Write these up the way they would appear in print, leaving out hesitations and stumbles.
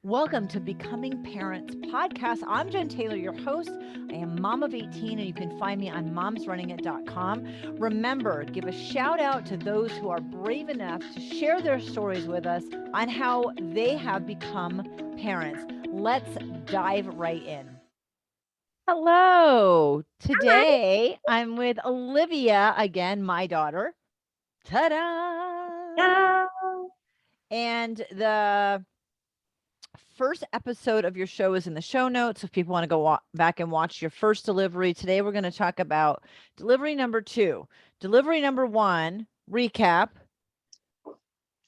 Welcome to Becoming Parents podcast. I'm Jenn Taylor, your host. I am mom of 18, and you can find me on momsrunningit.com. Remember, give a shout out to those who are brave enough to share their stories with us on how they have become parents. Let's dive right in. Hello. Hi. Today I'm with Olivia again, my daughter. Ta-da! Yeah. And the first episode of your show is in the show notes if people want to go back and watch your first delivery. Today we're going to talk about delivery number 2. Delivery number 1, recap. It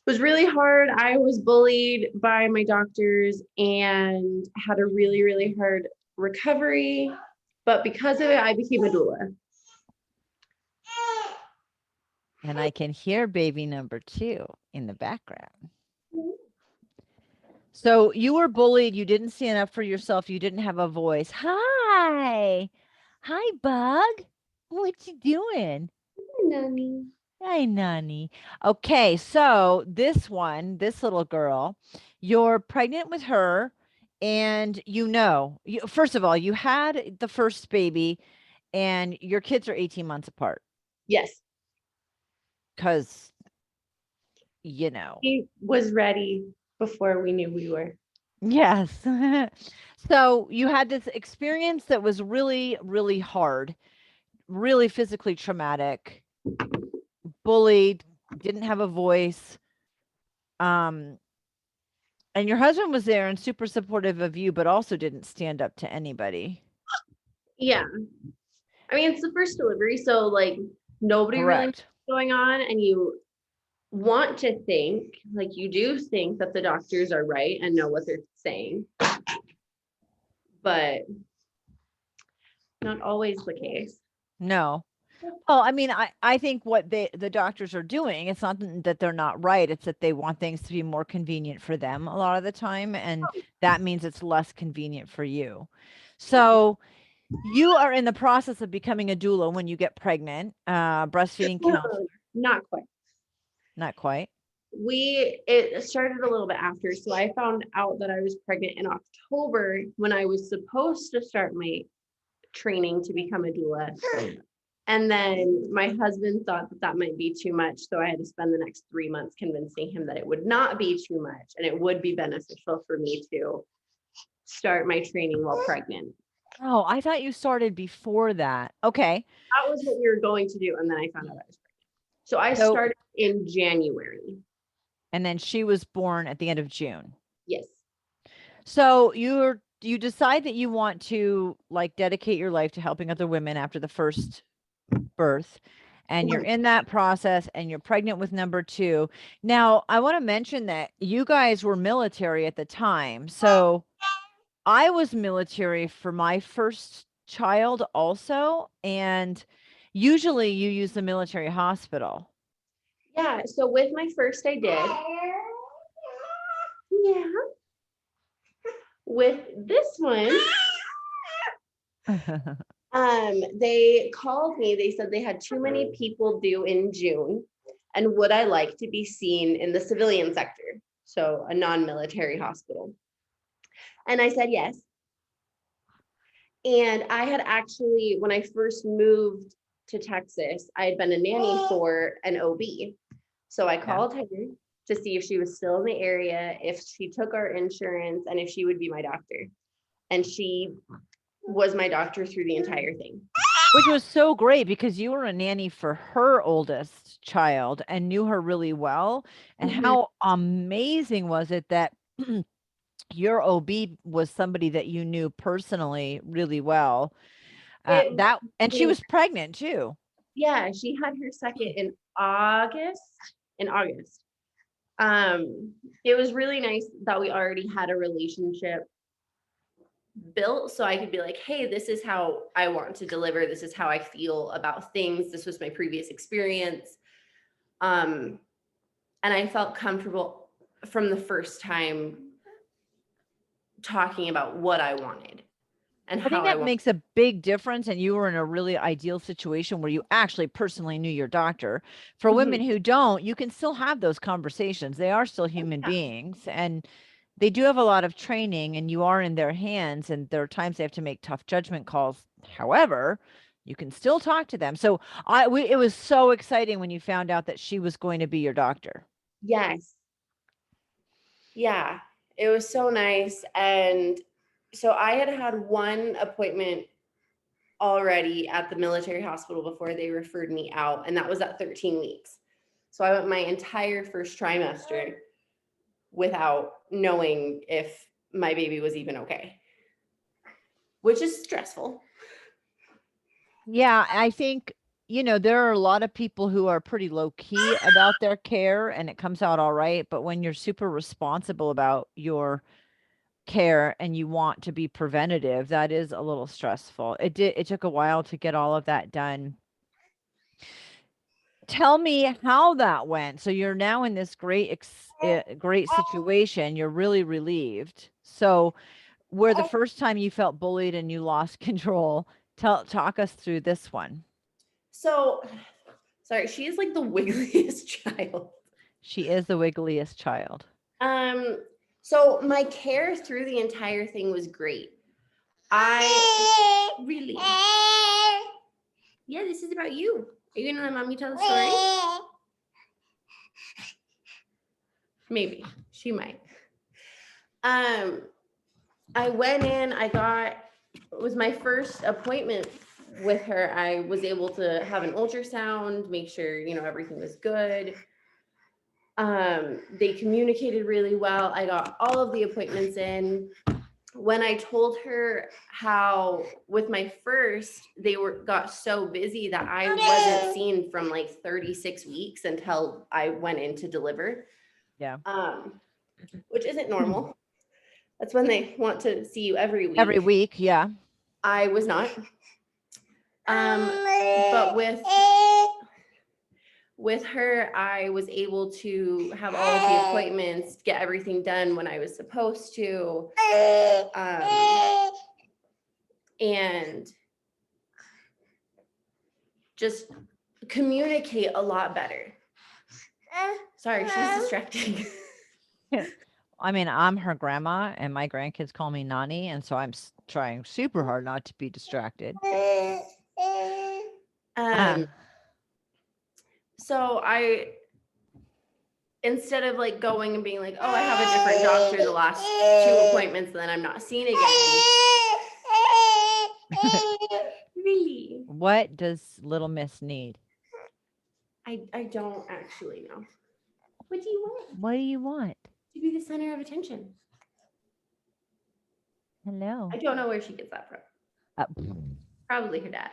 was really hard. I was bullied by my doctors and had a really, really hard recovery. But because of it, I became a doula. And I can hear baby number 2 in the background. So you were bullied. You didn't stand up for yourself. You didn't have a voice. Hi. Hi, Bug. What you doing? Nanny. Hi, Nani. Okay, so this little girl, you're pregnant with her, and first of all, you had the first baby, and your kids are 18 months apart Yes. because, He was ready before we knew we were. yes. So you had this experience that was really, really hard, really physically traumatic, bullied, didn't have a voice. And your husband was there and super supportive of you, but also didn't stand up to anybody. Yeah. I mean, it's the first delivery, so like nobody really knows Correct. what's going on. And you want to think, like you do think that the doctors are right and know what they're saying. But not always the case. No. Well, I mean, I think what the doctors are doing, it's not that they're not right. It's that they want things to be more convenient for them a lot of the time. And that means it's less convenient for you. So you are in the process of becoming a doula when you get pregnant, breastfeeding counselor. Not quite. Not quite. It started a little bit after. So I found out that I was pregnant in October when I was supposed to start my training to become a doula. And then my husband thought that that might be too much. So I had to spend the next 3 months convincing him that it would not be too much and it would be beneficial for me to start my training while pregnant. Oh, I thought you started before that. Okay. That was what we were going to do. And then I found out I was pregnant. So I started in January. And then she was born at the end of June. Yes. So you decide that you want to like dedicate your life to helping other women after the first birth, and you're in that process and you're pregnant with number 2. Now, I want to mention that you guys were military at the time. So I was military for my first child also, and usually you use the military hospital. Yeah. So with my first, I did. Yeah. With this one, they called me. They said they had too many people due in June, and would I like to be seen in the civilian sector, so a non-military hospital? And I said yes. And I had actually, when I first moved to Texas, I had been a nanny for an OB. So I called her to see if she was still in the area, if she took our insurance, and if she would be my doctor. And she was my doctor through the entire thing. Which was so great because you were a nanny for her oldest child and knew her really well. And how amazing was it that your OB was somebody that you knew personally really well? And she was pregnant too. Yeah, she had her second in August. It was really nice that we already had a relationship built, so I could be like, hey, this is how I want to deliver, this is how I feel about things, this was my previous experience. And I felt comfortable from the first time talking about what I wanted and I think how I that want. makes a big difference, and you were in a really ideal situation where you actually personally knew your doctor. For women who don't, you can still have those conversations. They are still human beings, and they do have a lot of training and you are in their hands and there are times they have to make tough judgment calls. However, you can still talk to them. So it was so exciting when you found out that she was going to be your doctor. Yes. Yeah, it was so nice. And so I had one appointment already at the military hospital before they referred me out, and that was at 13 weeks. So I went my entire first trimester without knowing if my baby was even okay, which is stressful. Yeah, I think, there are a lot of people who are pretty low key about their care and it comes out all right. But when you're super responsible about your care and you want to be preventative, that is a little stressful. It took a while to get all of that done. Tell me how that went. So you're now in this great situation. You're really relieved. So where the first time you felt bullied and you lost control, talk us through this one. So, sorry, she is like the wiggliest child. She is the wiggliest child. So my care through the entire thing was great. I really, yeah, this is about you. Are you gonna let mommy tell the story? Maybe she might. I went in. It was my first appointment with her. I was able to have an ultrasound, make sure everything was good. They communicated really well. I got all of the appointments in. When I told her how with my first, they got so busy that I wasn't seen from like 36 weeks until I went in to deliver. Yeah. Which isn't normal. That's when they want to see you every week. Every week, yeah. I was not. But with her, I was able to have all of the appointments, get everything done when I was supposed to, and just communicate a lot better. Sorry, she's distracting. I mean, I'm her grandma and my grandkids call me Nani, and so I'm trying super hard not to be distracted. So instead of like going and being like, oh, I have a different doctor the last 2 appointments, then I'm not seen again. Really? What does little miss need? I don't actually know. What do you want? What do you want? To be the center of attention. Hello. I don't know where she gets that from. Probably her dad.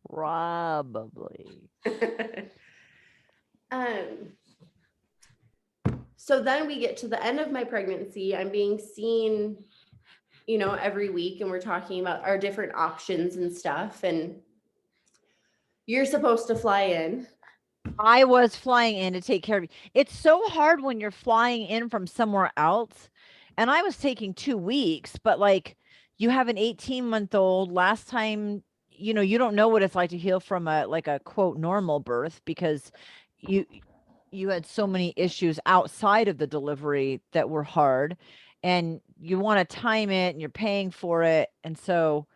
Probably. So then we get to the end of my pregnancy. I'm being seen, every week, and we're talking about our different options and stuff. And you're supposed to fly in. I was flying in to take care of you. It's so hard when you're flying in from somewhere else. And I was taking 2 weeks, but like you have an 18-month-old. Last time, you don't know what it's like to heal from a quote normal birth because you had so many issues outside of the delivery that were hard and you want to time it and you're paying for it. And so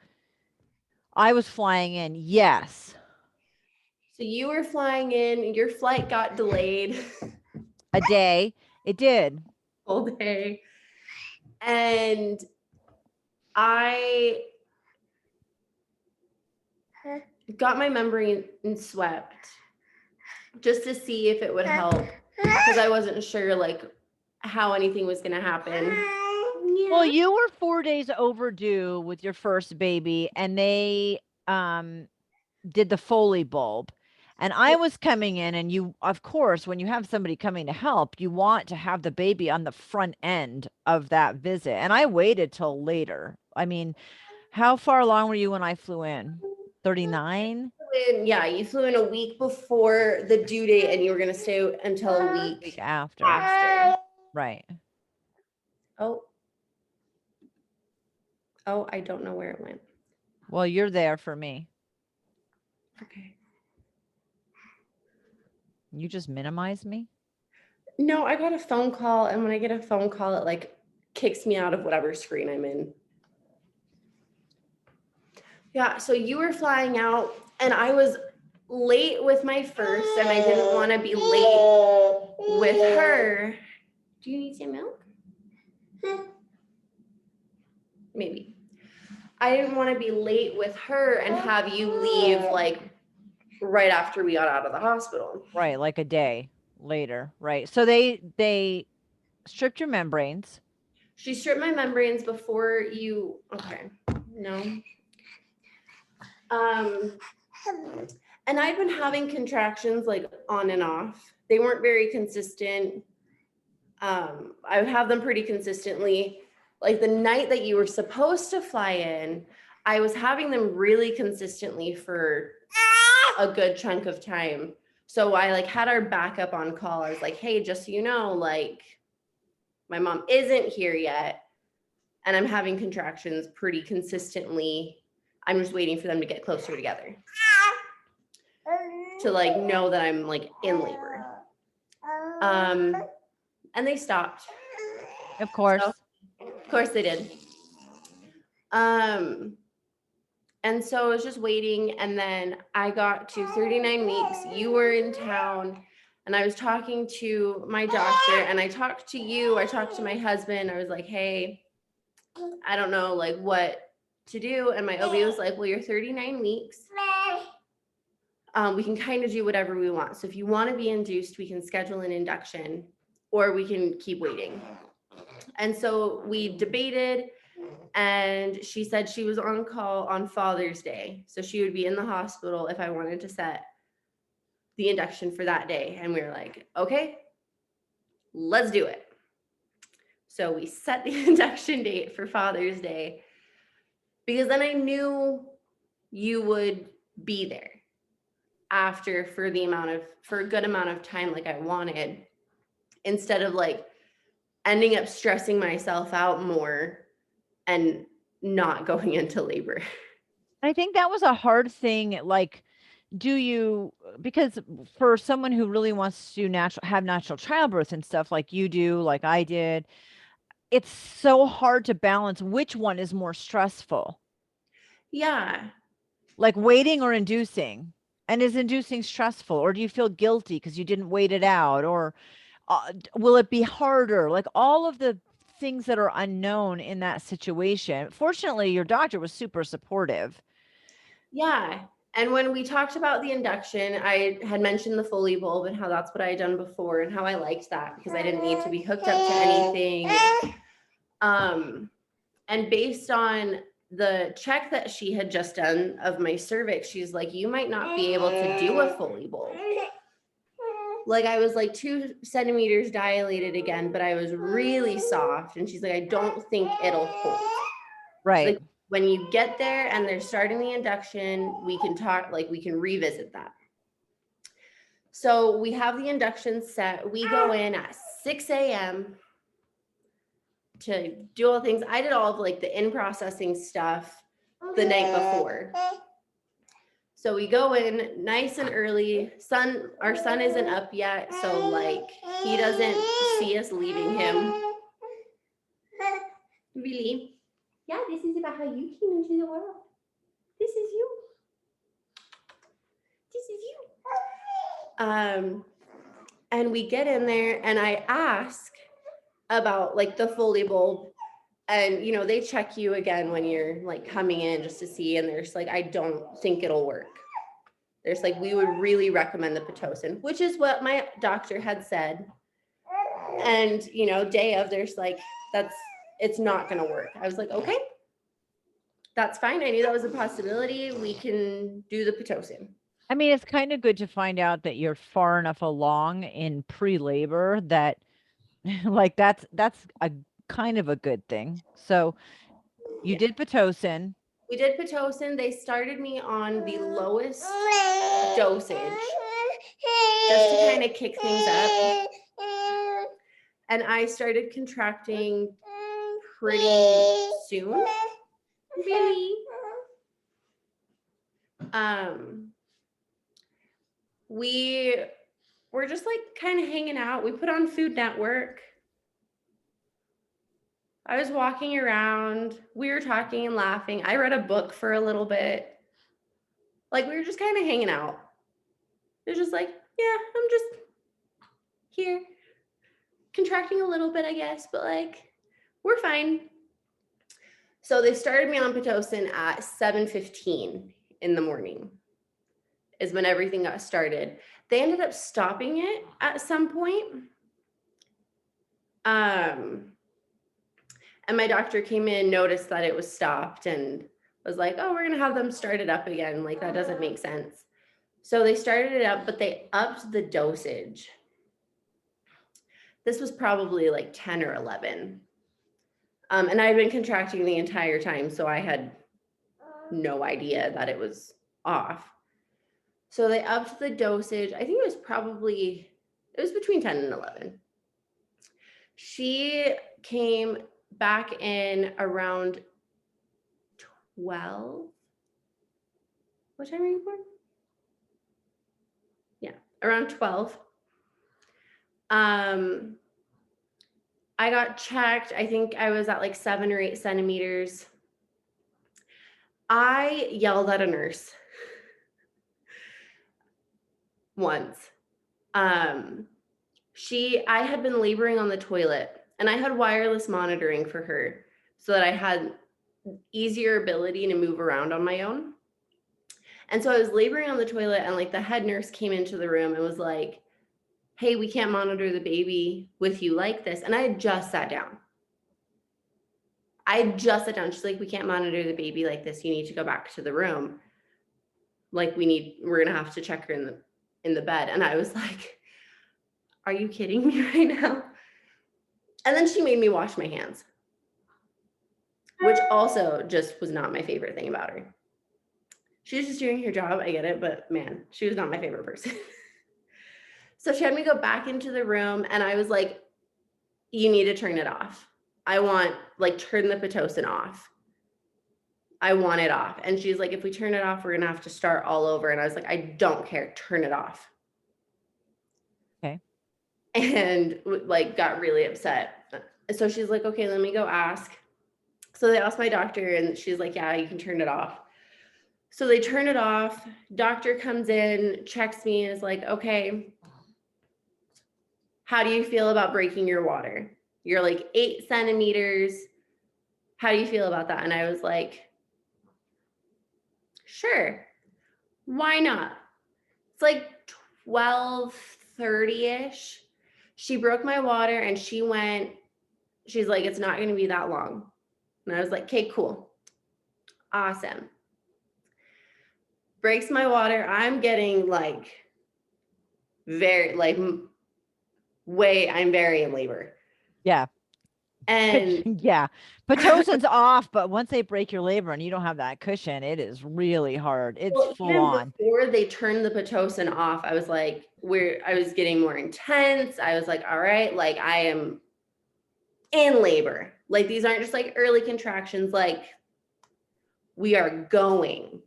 I was flying in. Yes. So you were flying in, your flight got delayed. A day. It did. Whole day. And I got my membrane swept just to see if it would help because I wasn't sure like how anything was going to happen. Well, you were 4 days overdue with your first baby and they did the Foley bulb. And I was coming in and you, of course, when you have somebody coming to help, you want to have the baby on the front end of that visit. And I waited till later. I mean, how far along were you when I flew in? 39? Yeah, you flew in a week before the due date and you were going to stay until a week after. Right. Oh, I don't know where it went. Well, you're there for me. Okay. You just minimize me? No, I got a phone call, and when I get a phone call, it like kicks me out of whatever screen I'm in. Yeah, so you were flying out, and I was late with my first, and I didn't want to be late with her. Do you need some milk? Maybe. I didn't want to be late with her and have you leave like right after we got out of the hospital. Right, like a day later, right? So they stripped your membranes. She stripped my membranes before you. Okay, no. And I'd been having contractions like on and off. They weren't very consistent. I would have them pretty consistently. Like the night that you were supposed to fly in, I was having them really consistently for a good chunk of time. So I like had our backup on call. I was like, hey, just so you know, like my mom isn't here yet, and I'm having contractions pretty consistently. I'm just waiting for them to get closer together to like know that I'm like in labor. And they stopped. Of course. So, of course they did. And so I was just waiting, and then I got to 39 weeks. You were in town, and I was talking to my doctor, and I talked to you. I talked to my husband. I was like, hey, I don't know like what to do. And my OB was like, well, you're 39 weeks. We can kind of do whatever we want. So if you want to be induced, we can schedule an induction, or we can keep waiting. And so we debated, and she said she was on call on Father's Day. So she would be in the hospital if I wanted to set the induction for that day. And we were like, okay, let's do it. So we set the induction date for Father's Day, because then I knew you would be there after for a good amount of time like I wanted, instead of like ending up stressing myself out more and not going into labor. I think that was a hard thing. Like, because for someone who really wants to have natural childbirth and stuff like you do, like I did, it's so hard to balance which one is more stressful. Yeah. Like waiting or inducing. And is inducing stressful, or do you feel guilty because you didn't wait it out, or will it be harder? Like all of the things that are unknown in that situation. Fortunately, your doctor was super supportive. Yeah. And when we talked about the induction, I had mentioned the Foley bulb and how that's what I had done before, and how I liked that because I didn't need to be hooked up to anything. And based on the check that she had just done of my cervix, she's like, you might not be able to do a Foley bulb. Like I was like 2 centimeters dilated again, but I was really soft. And she's like, I don't think it'll hold. Right. Like, when you get there and they're starting the induction, we can talk, like we can revisit that. So we have the induction set. We go in at 6 a.m. to do all the things. I did all of like the in-processing stuff the night before. So we go in nice and early. Our son isn't up yet, so like he doesn't see us leaving him. Really? Yeah, this is about how you came into the world. This is you. This is you. And we get in there, and I ask about like the Foley bulb, and you know, they check you again when you're like coming in just to see, and there's like, I don't think it'll work. There's like, we would really recommend the Pitocin, which is what my doctor had said. And you know, day of, there's like, it's not gonna work. I was like, okay, that's fine. I knew that was a possibility. We can do the Pitocin. I mean, it's kind of good to find out that you're far enough along in pre-labor that like that's a kind of a good thing. So you did Pitocin. We did Pitocin. They started me on the lowest dosage just to kind of kick things up. And I started contracting pretty soon. Really? We we're just like kind of hanging out. We put on Food Network. I was walking around. We were talking and laughing. I read a book for a little bit. Like, we were just kind of hanging out. It was just like, yeah, I'm just here. Contracting a little bit, I guess, but like, we're fine. So they started me on Pitocin at 7:15 in the morning is when everything got started. They ended up stopping it at some point. And my doctor came in, noticed that it was stopped, and was like, oh, we're going to have them start it up again. Like, that doesn't make sense. So they started it up, but they upped the dosage. This was probably like 10 or 11. And I had been contracting the entire time, so I had no idea that it was off. So they upped the dosage. I think it was between 10 and 11. She came back in around 12. What time are you born? Yeah, around 12. I got checked. I think I was at like 7 or 8 centimeters. I yelled at a nurse once. I had been laboring on the toilet, and I had wireless monitoring for her so that I had easier ability to move around on my own. And so I was laboring on the toilet, and like the head nurse came into the room and was like, hey, we can't monitor the baby with you like this. And I had just sat down. She's like, we can't monitor the baby like this. You need to go back to the room. Like, we're going to have to check her in the bed. And I was like, are you kidding me right now? And then she made me wash my hands, which also just was not my favorite thing about her. She was just doing her job. I get it, but man, she was not my favorite person. So she had me go back into the room, and I was like, you need to turn it off. Turn the Pitocin off. I want it off. And she's like, if we turn it off, we're going to have to start all over. And I was like, I don't care. Turn it off. Okay. And like got really upset. So she's like, okay, let me go ask. So they asked my doctor, and she's like, yeah, you can turn it off. So they turn it off. Doctor comes in, checks me, and is like, okay, how do you feel about breaking your water? You're like 8 centimeters. How do you feel about that? And I was like, sure, why not? It's like 12:30-ish. She broke my water, and she's like, it's not going to be that long. And I was like, okay, cool. Awesome. Breaks my water. I'm getting like I'm very in labor. Yeah. And yeah, Pitocin's off, but once they break your labor and you don't have that cushion, it is really hard. It's full on. before they turned the Pitocin off, I was like, I was getting more intense. I was like, all right, like I am in labor. Like, these aren't just like early contractions, like we are going.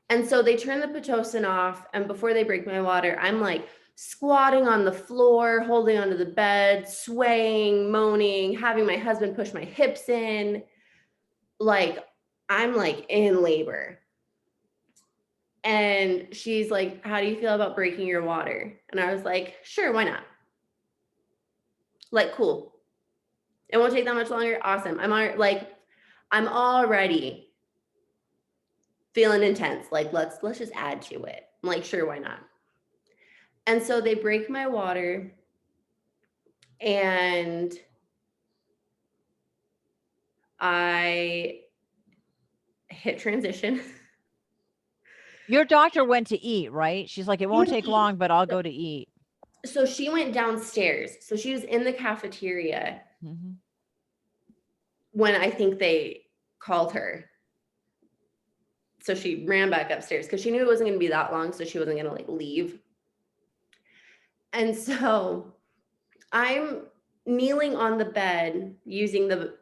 And so they turn the Pitocin off, and before they break my water, I'm like squatting on the floor, holding onto the bed, swaying, moaning, having my husband push my hips in. Like, I'm like in labor. And she's like, how do you feel about breaking your water? And I was like, sure, why not? Like, cool. It won't take that much longer. Awesome. I'm already feeling intense. Like, let's just add to it. I'm like, sure, why not? And so they break my water, and I hit transition. Your doctor went to eat, right? She's like, it won't take long, but I'll go to eat. So she went downstairs. So she was in the cafeteria when I think they called her. So she ran back upstairs because she knew it wasn't going to be that long. So she wasn't going to like leave. And so I'm kneeling on the bed using the,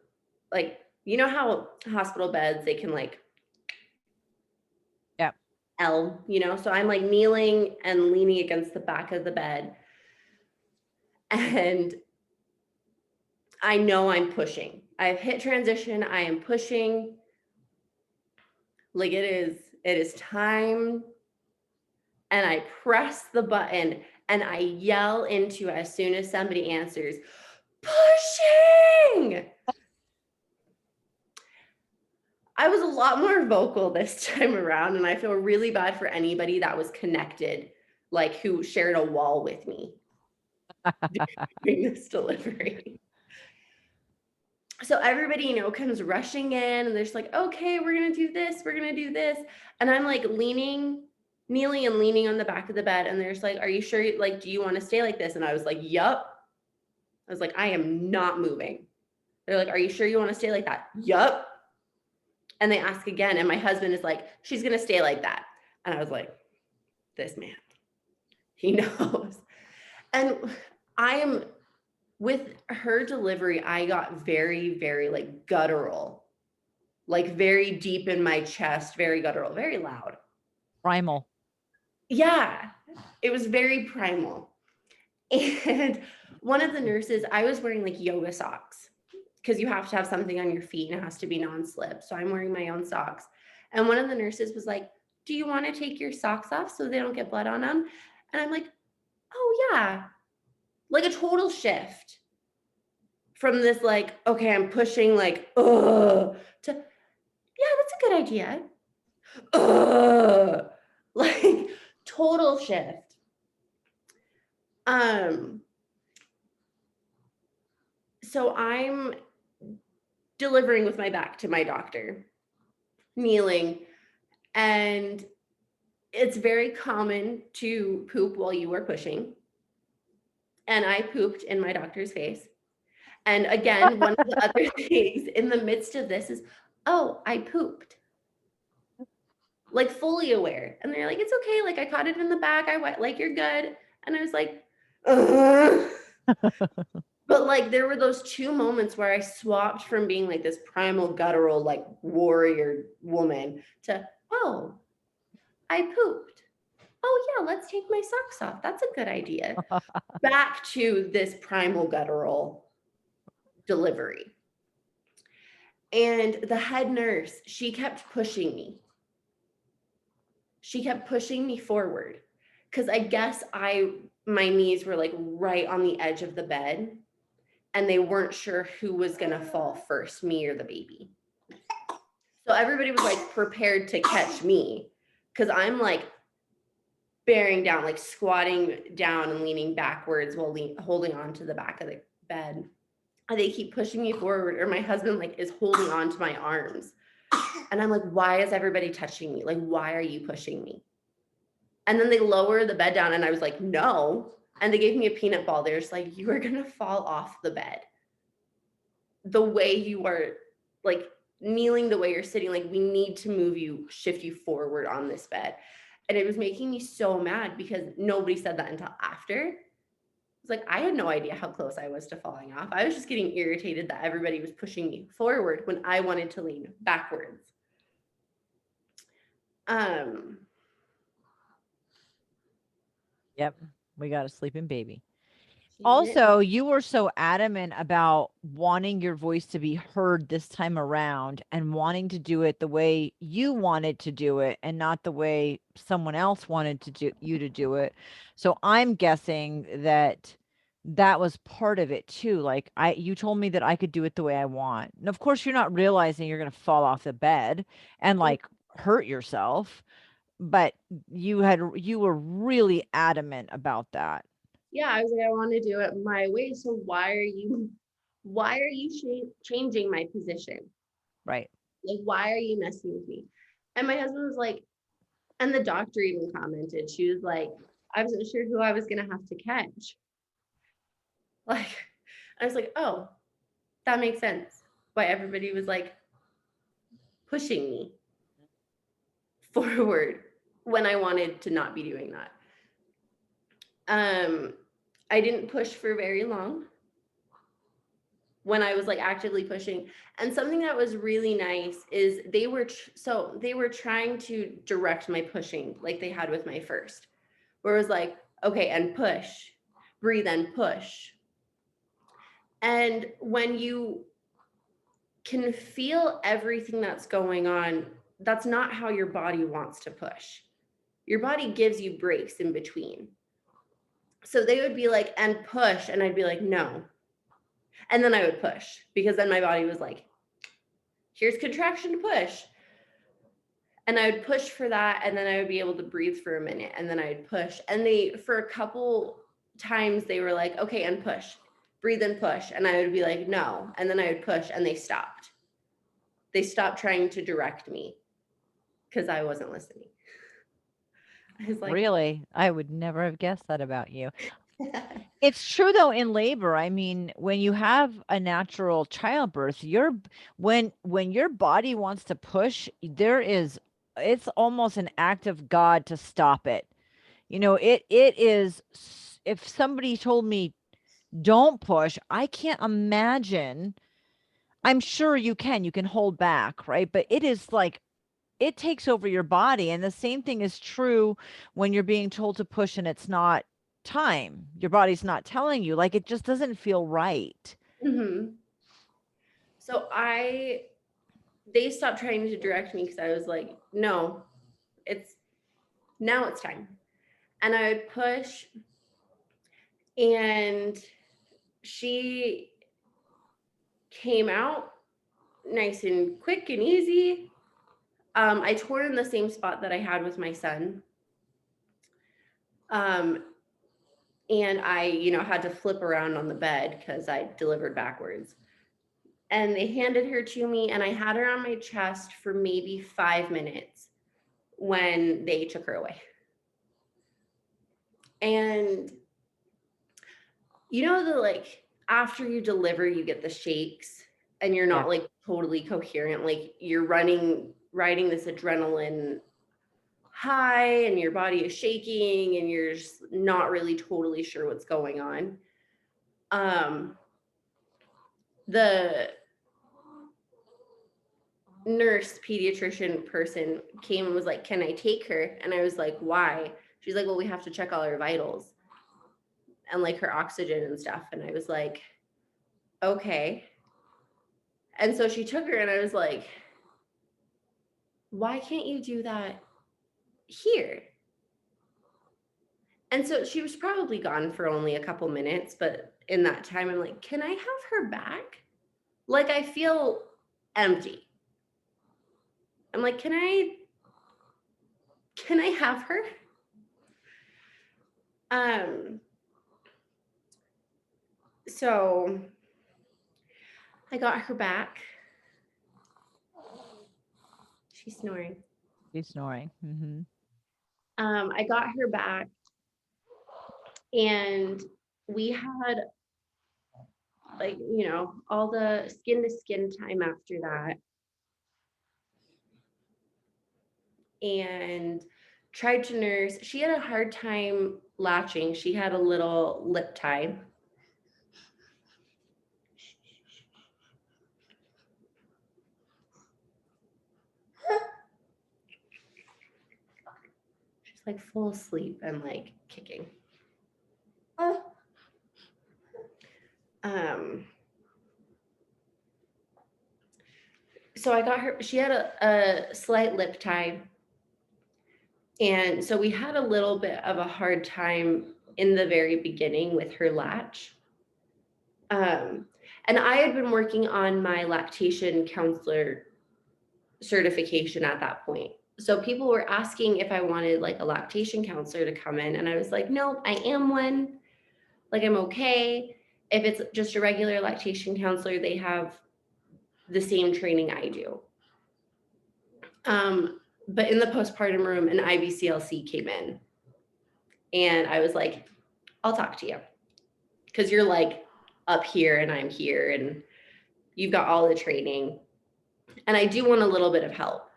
like, you know how hospital beds, they can like, L, you know, so I'm like kneeling and leaning against the back of the bed. And I know I'm pushing. I've hit transition. I am pushing. Like it is time. And I press the button and I yell into, as soon as somebody answers, pushing. I was a lot more vocal this time around, and I feel really bad for anybody that was connected, like who shared a wall with me during this delivery. So everybody, you know, comes rushing in and they're just like, okay, we're going to do this. We're going to do this. And I'm like kneeling and leaning on the back of the bed. And they're just like, are you sure? Like, do you want to stay like this? And I was like, yup. I was like, I am not moving. They're like, are you sure you want to stay like that? Yup. And they ask again. And my husband is like, she's going to stay like that. And I was like, this man, he knows. And with her delivery, I got very, very like guttural, like very deep in my chest, very guttural, very loud. Primal. Yeah, it was very primal. And one of the nurses, I was wearing like yoga socks because you have to have something on your feet and it has to be non-slip. So I'm wearing my own socks. And one of the nurses was like, do you want to take your socks off so they don't get blood on them? And I'm like, oh yeah, like a total shift from this, like, okay, I'm pushing like, to, yeah, that's a good idea. Like total shift. So I'm delivering with my back to my doctor, kneeling, and it's very common to poop while you are pushing. And I pooped in my doctor's face. And again, one of the other things in the midst of this is, oh, I pooped. Like fully aware. And they're like, it's okay. Like I caught it in the back. Like, you're good. And I was like, but like, there were those two moments where I swapped from being like this primal guttural, like warrior woman to, oh, I pooped. Oh yeah, let's take my socks off. That's a good idea. Back to this primal guttural delivery. And the head nurse, she kept pushing me. She kept pushing me forward because I guess my knees were like right on the edge of the bed and they weren't sure who was going to fall first, me or the baby. So everybody was like prepared to catch me because I'm like bearing down, like squatting down and leaning backwards while holding on to the back of the bed. And they keep pushing me forward, or my husband like is holding on to my arms. And I'm like, why is everybody touching me? Like, why are you pushing me? And then they lower the bed down and I was like, no. And they gave me a peanut ball. They're just like, you are going to fall off the bed. The way you are like kneeling, the way you're sitting, like we need to move you, shift you forward on this bed. And it was making me so mad because nobody said that until after. It's like, I had no idea how close I was to falling off. I was just getting irritated that everybody was pushing me forward when I wanted to lean backwards. Yep. We got a sleeping baby. Also, you were so adamant about wanting your voice to be heard this time around and wanting to do it the way you wanted to do it and not the way someone else wanted you to do it. So I'm guessing that was part of it too. Like you told me that I could do it the way I want. And of course, you're not realizing you're going to fall off the bed and like hurt yourself, but you were really adamant about that. Yeah, I was like, I want to do it my way. So why are you changing my position? Right. Like, why are you messing with me? And my husband was like, and the doctor even commented, she was like, I wasn't sure who I was going to have to catch. Like, I was like, oh, that makes sense. Why everybody was like pushing me forward when I wanted to not be doing that. I didn't push for very long when I was like actively pushing. And something that was really nice is they were trying to direct my pushing like they had with my first, where it was like, okay, and push, breathe and push. And when you can feel everything that's going on, that's not how your body wants to push. Your body gives you breaks in between. So they would be like, and push, and I'd be like, no. And then I would push, because then my body was like, here's contraction to push. And I would push for that, and then I would be able to breathe for a minute, and then I would push. And they, for a couple times, they were like, okay, and push, breathe and push. And I would be like, no. And then I would push, and they stopped. They stopped trying to direct me because I wasn't listening. I was like, Really? I would never have guessed that about you. It's true though in labor. I mean, when you have a natural childbirth, when your body wants to push, it's almost an act of God to stop it. It is if somebody told me don't push, I can't imagine. I'm sure you can hold back, right? But it is like it takes over your body. And the same thing is true when you're being told to push and it's not time. Your body's not telling you, like, it just doesn't feel right. mm-hmm. So they stopped trying to direct me because I was like, no, now it's time. And I would push, and she came out nice and quick and easy. I tore in the same spot that I had with my son. And I, had to flip around on the bed because I delivered backwards. And they handed her to me, and I had her on my chest for maybe 5 minutes when they took her away. And after you deliver, you get the shakes and you're not like totally coherent. Like you're riding this adrenaline high and your body is shaking and you're just not really totally sure what's going on. The nurse pediatrician person came and was like, can I take her? And I was like, why? She's like, well, we have to check all her vitals and like her oxygen and stuff. And I was like, okay. And so she took her, and I was like, why can't you do that here? And so she was probably gone for only a couple minutes, but in that time, I'm like, can I have her back? Like, I feel empty. I'm like, can I have her? So I got her back. She's snoring. She's snoring. Mm-hmm. I got her back, and we had all the skin to skin time after that, and tried to nurse. She had a hard time latching. She had a little lip tie. She's like full asleep and like kicking. So I got her, she had a slight lip tie. And so we had a little bit of a hard time in the very beginning with her latch. And I had been working on my lactation counselor certification at that point. So people were asking if I wanted like a lactation counselor to come in. And I was like, no, I am one. Like, I'm okay. If it's just a regular lactation counselor, they have the same training I do. But in the postpartum room, an IBCLC came in, and I was like, I'll talk to you, because you're like up here and I'm here and you've got all the training, and I do want a little bit of help.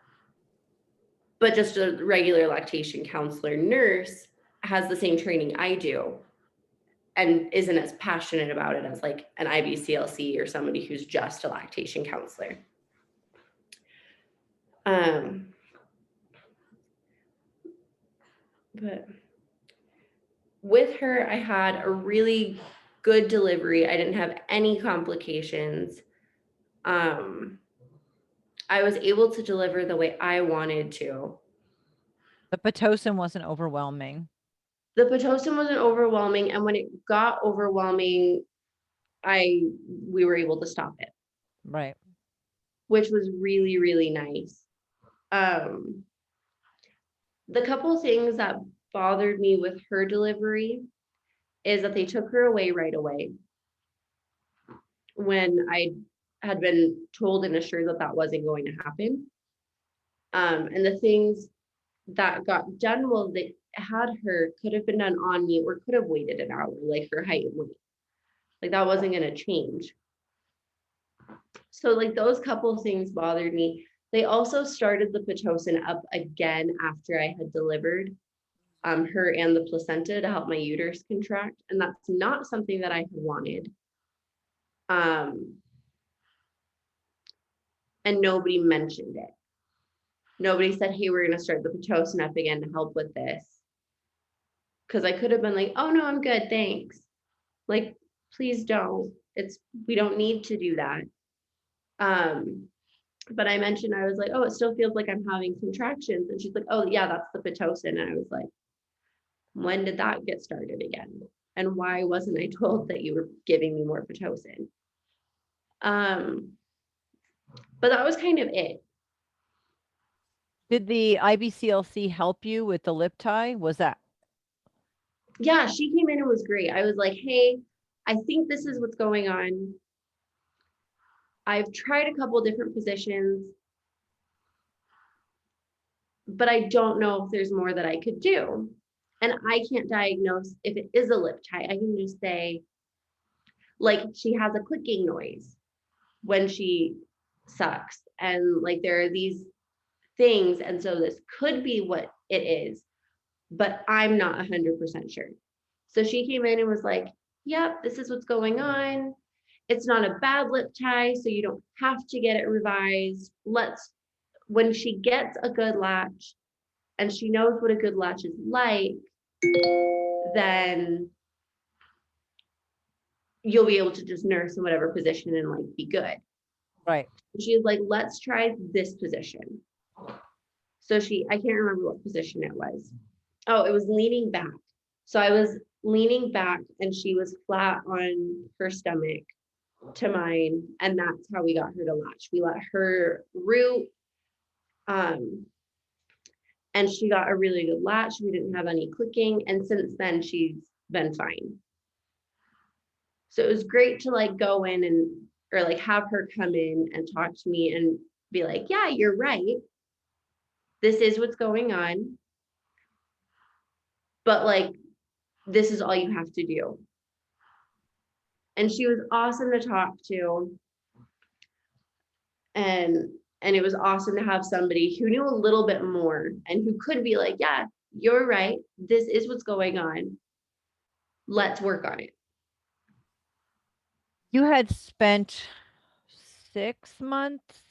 But just a regular lactation counselor nurse has the same training I do, and isn't as passionate about it as like an IBCLC or somebody who's just a lactation counselor. But with her, I had a really good delivery. I didn't have any complications. I was able to deliver the way I wanted to. The Pitocin wasn't overwhelming. The Pitocin wasn't overwhelming, and when it got overwhelming, we were able to stop it. Right. Which was really, really nice. The couple things that bothered me with her delivery is that they took her away right away when I had been told and assured that that wasn't going to happen. And the things that got done while they had her could have been done on me or could have waited an hour, like her height and weight. Like that wasn't going to change. So like those couple things bothered me. They also started the Pitocin up again after I had delivered her and the placenta to help my uterus contract. And that's not something that I had wanted. And nobody mentioned it. Nobody said, hey, we're going to start the Pitocin up again to help with this. Because I could have been like, oh no, I'm good, thanks. Like, please don't. We don't need to do that. But I mentioned, I was like, oh, it still feels like I'm having contractions. And she's like, oh yeah, that's the Pitocin. And I was like, when did that get started again? And why wasn't I told that you were giving me more Pitocin? But that was kind of it. Did the IBCLC help you with the lip tie? Was that? Yeah, she came in and was great. I was like, hey, I think this is what's going on. I've tried a couple different positions, but I don't know if there's more that I could do. And I can't diagnose if it is a lip tie. I can just say, like, she has a clicking noise when she sucks. And like, there are these things. And so this could be what it is, but I'm not 100% sure. So she came in and was like, yep, this is what's going on. It's not a bad lip tie, so you don't have to get it revised. When she gets a good latch and she knows what a good latch is like, then you'll be able to just nurse in whatever position and like be good. Right. She was like, let's try this position. So I can't remember what position it was. Oh, it was leaning back. So I was leaning back and she was flat on her stomach to mine. And that's how we got her to latch. We let her root. And she got a really good latch. We didn't have any clicking. And since then, she's been fine. So it was great to like go in or like have her come in and talk to me and be like, yeah, you're right. This is what's going on. But like, this is all you have to do. And she was awesome to talk to. And it was awesome to have somebody who knew a little bit more and who could be like, yeah, you're right. This is what's going on. Let's work on it. You had spent 6 months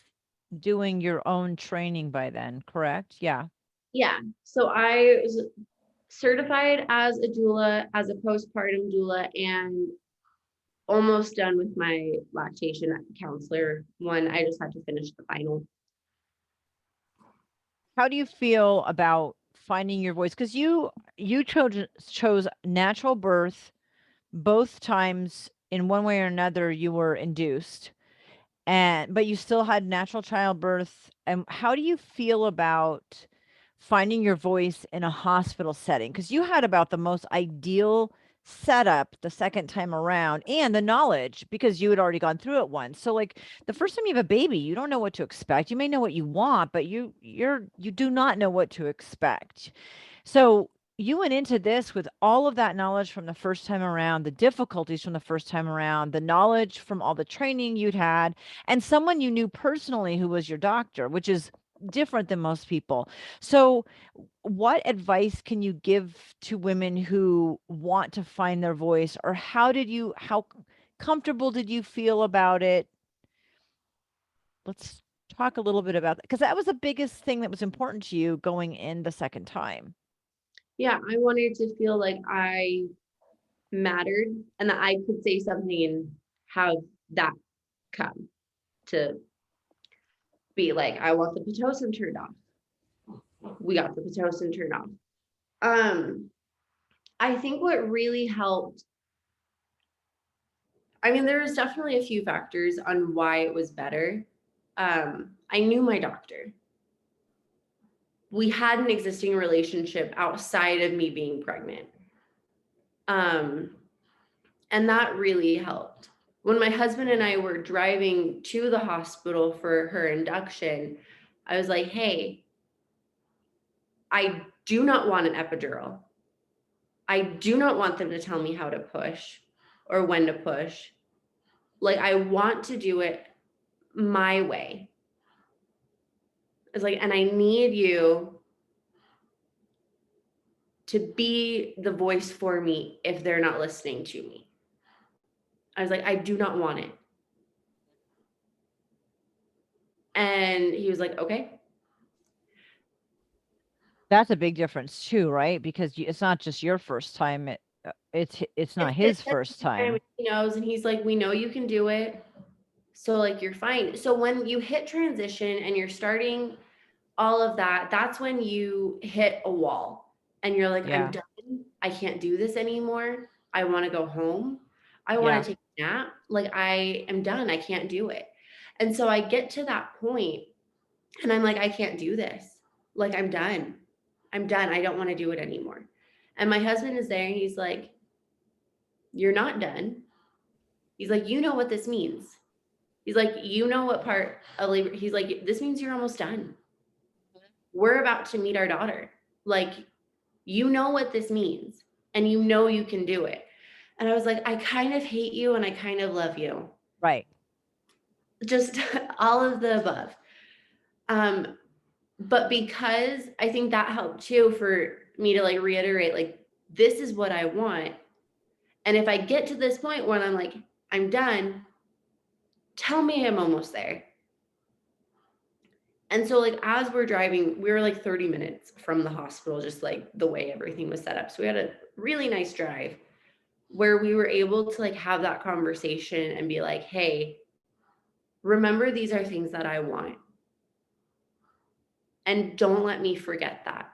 doing your own training by then, correct? Yeah. Yeah. So I was certified as a doula, as a postpartum doula, and almost done with my lactation counselor one. I just had to finish the final. How do you feel about finding your voice? Because you chose natural birth both times. In one way or another, you were induced, but you still had natural childbirth. And how do you feel about finding your voice in a hospital setting? Because you had about the most ideal setup the second time around, and the knowledge because you had already gone through it once. So like the first time you have a baby, you don't know what to expect. You may know what you want, but you do not know what to expect. So you went into this with all of that knowledge from the first time around, the difficulties from the first time around, the knowledge from all the training you'd had, and someone you knew personally who was your doctor, which is different than most people. So what advice can you give to women who want to find their voice, or how comfortable did you feel about it? Let's talk a little bit about that, because that was the biggest thing that was important to you going in the second time. Yeah, I wanted to feel like I mattered and that I could say something and have that come to be like, I want the Pitocin turned off. We got the Pitocin turned off. I think what really helped, I mean, there was definitely a few factors on why it was better. I knew my doctor. We had an existing relationship outside of me being pregnant. And that really helped. When my husband and I were driving to the hospital for her induction, I was like, hey, I do not want an epidural. I do not want them to tell me how to push or when to push. Like, I want to do it my way. It's like, and I need you to be the voice for me if they're not listening to me. I was like, I do not want it. And he was like, okay. That's a big difference too, right? Because it's not just your first time. It's not his first time. He knows, and he's like, we know you can do it. So like, you're fine. So when you hit transition and you're starting all of that, that's when you hit a wall and you're like, Yeah. I'm done. I can't do this anymore. I want to go home. I want to take a nap. Like, I am done. I can't do it. And so I get to that point and I'm like, I can't do this. Like, I'm done. I'm done. I don't want to do it anymore. And my husband is there and he's like, you're not done. He's like, you know what this means. He's like, you know what part of labor. He's like, this means you're almost done. We're about to meet our daughter. Like, you know what this means and you know you can do it. And I was like, I kind of hate you and I kind of love you. Right. Just all of the above. But because I think that helped too for me to like reiterate, like, this is what I want. And if I get to this point when I'm like, I'm done, tell me I'm almost there. And so like, as we're driving, we were like 30 minutes from the hospital, just like the way everything was set up. So we had a really nice drive where we were able to like have that conversation and be like, hey, remember, these are things that I want. And don't let me forget that.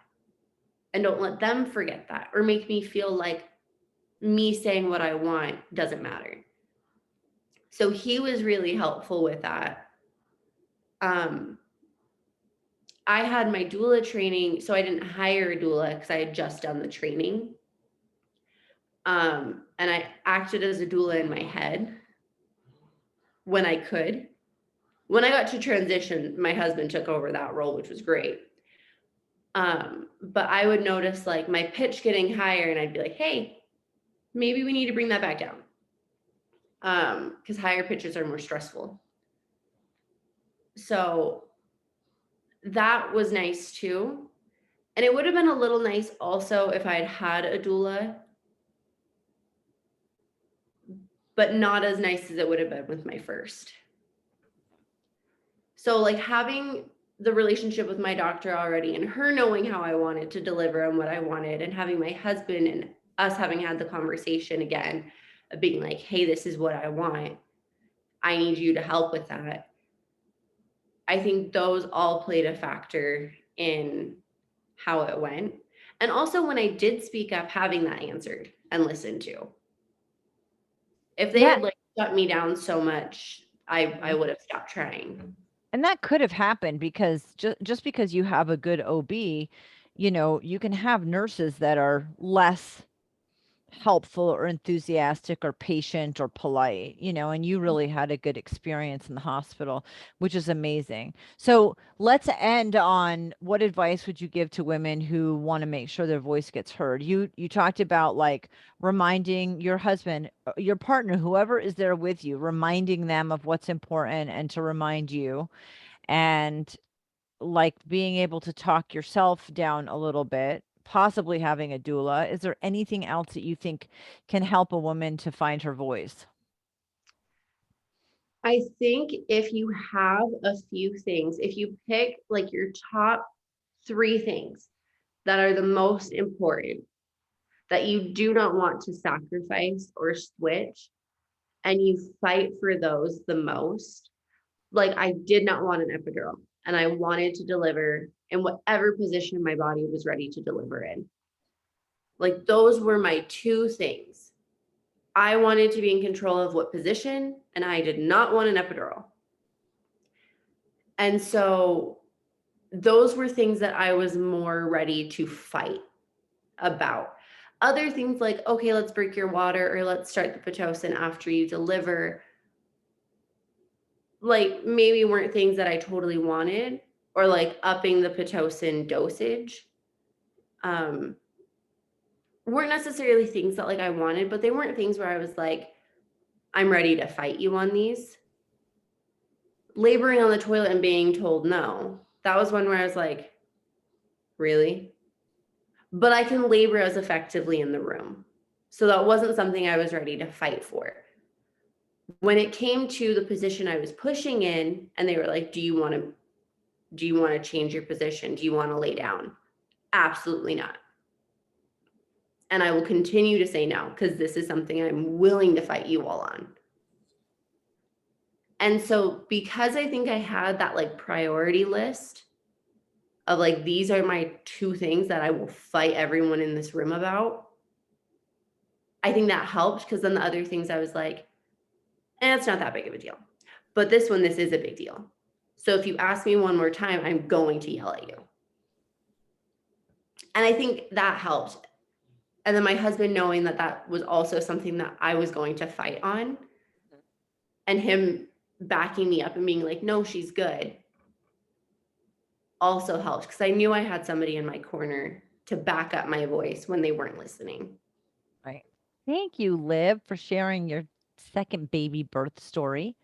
And don't let them forget that or make me feel like me saying what I want doesn't matter. So he was really helpful with that. I had my doula training, so I didn't hire a doula because I had just done the training. And I acted as a doula in my head when I could. When I got to transition, my husband took over that role, which was great. But I would notice like my pitch getting higher and I'd be like, hey, maybe we need to bring that back down. Because higher pitches are more stressful. So that was nice too. And it would have been a little nice also if I had had a doula, but not as nice as it would have been with my first. So like, having the relationship with my doctor already and her knowing how I wanted to deliver and what I wanted, and having my husband and us having had the conversation again of being like, hey, this is what I want. I need you to help with that. I think those all played a factor in how it went. And also when I did speak up, having that answered and listened to. If they had like shut me down so much, I would have stopped trying. And that could have happened because just because you have a good OB, you can have nurses that are less helpful or enthusiastic or patient or polite, and you really had a good experience in the hospital, which is amazing. So let's end on, what advice would you give to women who want to make sure their voice gets heard? You talked about like reminding your husband, your partner, whoever is there with you, reminding them of what's important and to remind you. And like being able to talk yourself down a little bit, possibly having a doula. Is there anything else that you think can help a woman to find her voice? I think if you have a few things, if you pick like your top 3 things that are the most important, that you do not want to sacrifice or switch, and you fight for those the most. Like, I did not want an epidural, and I wanted to deliver in whatever position my body was ready to deliver in. Like, those were my 2 things. I wanted to be in control of what position, and I did not want an epidural. And so those were things that I was more ready to fight about. Other things like, okay, let's break your water, or let's start the Pitocin after you deliver, like maybe weren't things that I totally wanted, or like upping the Pitocin dosage. Weren't necessarily things that like I wanted, but they weren't things where I was like, I'm ready to fight you on these. Laboring on the toilet and being told no, that was one where I was like, really? But I can labor as effectively in the room. So that wasn't something I was ready to fight for. When it came to the position I was pushing in, and they were like, do you want to change your position? Do you want to lay down? Absolutely not. And I will continue to say no, because this is something I'm willing to fight you all on. And so because I think I had that like priority list of like, these are my 2 things that I will fight everyone in this room about, I think that helped, because then the other things I was like, it's not that big of a deal. But this is a big deal. So if you ask me one more time, I'm going to yell at you. And I think that helped. And then my husband knowing that that was also something that I was going to fight on, and him backing me up and being like, no, she's good, also helped, because I knew I had somebody in my corner to back up my voice when they weren't listening. Right. Thank you, Liv, for sharing your second baby birth story.